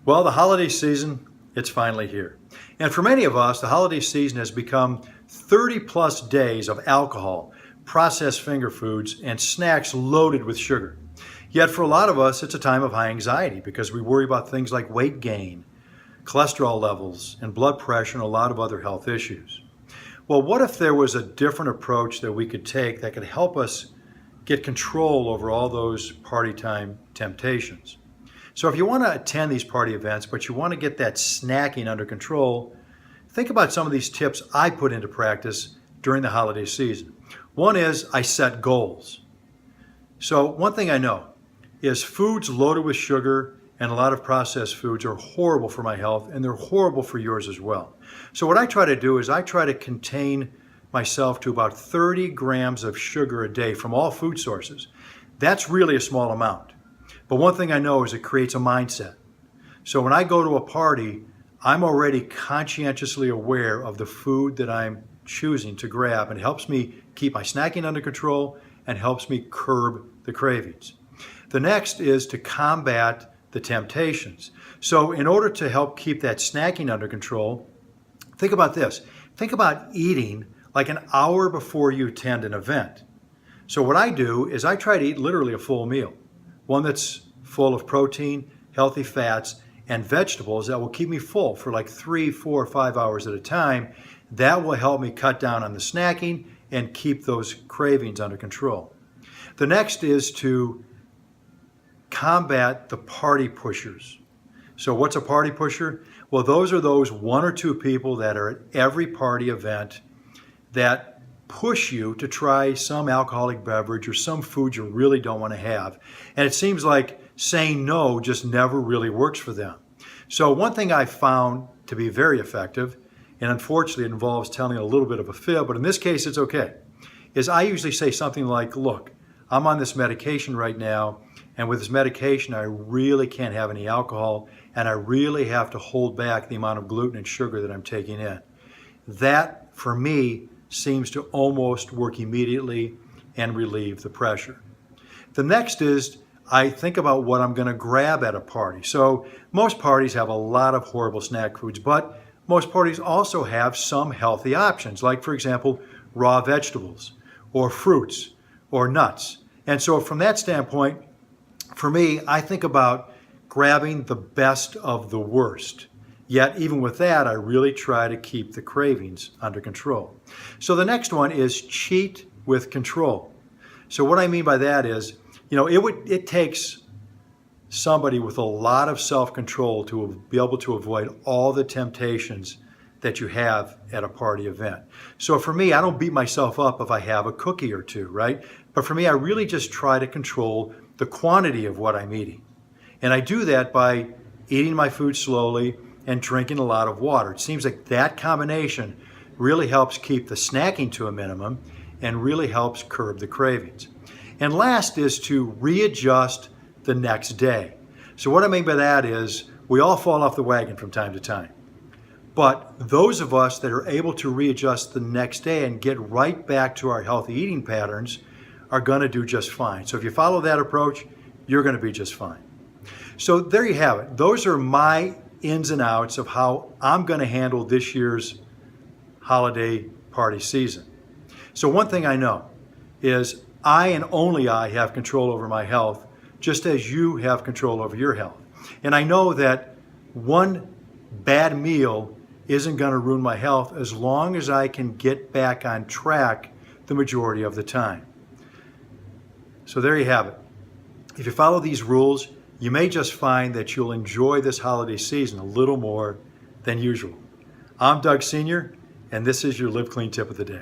Well, the holiday season, it's finally here. And for many of us, the holiday season has become 30 plus days of alcohol, processed finger foods, and snacks loaded with sugar. Yet for a lot of us, it's a time of high anxiety because we worry about things like weight gain, cholesterol levels, and blood pressure, and a lot of other health issues. Well, what if there was a different approach that we could take that could help us get control over all those party time temptations? So if you want to attend these party events, but you want to get that snacking under control, think about some of these tips I put into practice during the holiday season. One is I set goals. So one thing I know is foods loaded with sugar and a lot of processed foods are horrible for my health, and they're horrible for yours as well. So what I try to do is I try to contain myself to about 30 grams of sugar a day from all food sources. That's really a small amount. But one thing I know is it creates a mindset. So when I go to a party, I'm already conscientiously aware of the food that I'm choosing to grab, and it helps me keep my snacking under control and helps me curb the cravings. The next is to combat the temptations. So in order to help keep that snacking under control, think about this. Think about eating like an hour before you attend an event. So what I do is I try to eat literally a full meal, one that's full of protein, healthy fats, and vegetables that will keep me full for like 3, 4, 5 hours at a time. That will help me cut down on the snacking and keep those cravings under control. The next is to combat the party pushers. So what's a party pusher? Well, those are those 1 or 2 people that are at every party event that push you to try some alcoholic beverage or some food you really don't want to have. And it seems like saying no just never really works for them. So one thing I found to be very effective, and unfortunately it involves telling a little bit of a fib, but in this case it's okay, is I usually say something like, look, I'm on this medication right now, and with this medication I really can't have any alcohol, and I really have to hold back the amount of gluten and sugar that I'm taking in. That, for me, seems to almost work immediately and relieve the pressure. The next is I think about what I'm going to grab at a party. So most parties have a lot of horrible snack foods, but most parties also have some healthy options, like, for example, raw vegetables or fruits or nuts. And so from that standpoint, for me, I think about grabbing the best of the worst. Yet even with that, I really try to keep the cravings under control. So the next one is cheat with control. So what I mean by that is, it takes somebody with a lot of self-control to be able to avoid all the temptations that you have at a party event. So for me, I don't beat myself up if I have a cookie or two, right? But for me, I really just try to control the quantity of what I'm eating. And I do that by eating my food slowly and drinking a lot of water. It seems like that combination really helps keep the snacking to a minimum and really helps curb the cravings. And last is to readjust the next day. So what I mean by that is we all fall off the wagon from time to time. But those of us that are able to readjust the next day and get right back to our healthy eating patterns are going to do just fine. So if you follow that approach, you're going to be just fine. So there you have it. Those are my ins and outs of how I'm going to handle this year's holiday party season. So one thing I know is I and only I have control over my health, just as you have control over your health. And I know that one bad meal isn't going to ruin my health as long as I can get back on track the majority of the time. So there you have it. If you follow these rules, you may just find that you'll enjoy this holiday season a little more than usual. I'm Doug Sr., and this is your Live Clean Tip of the Day.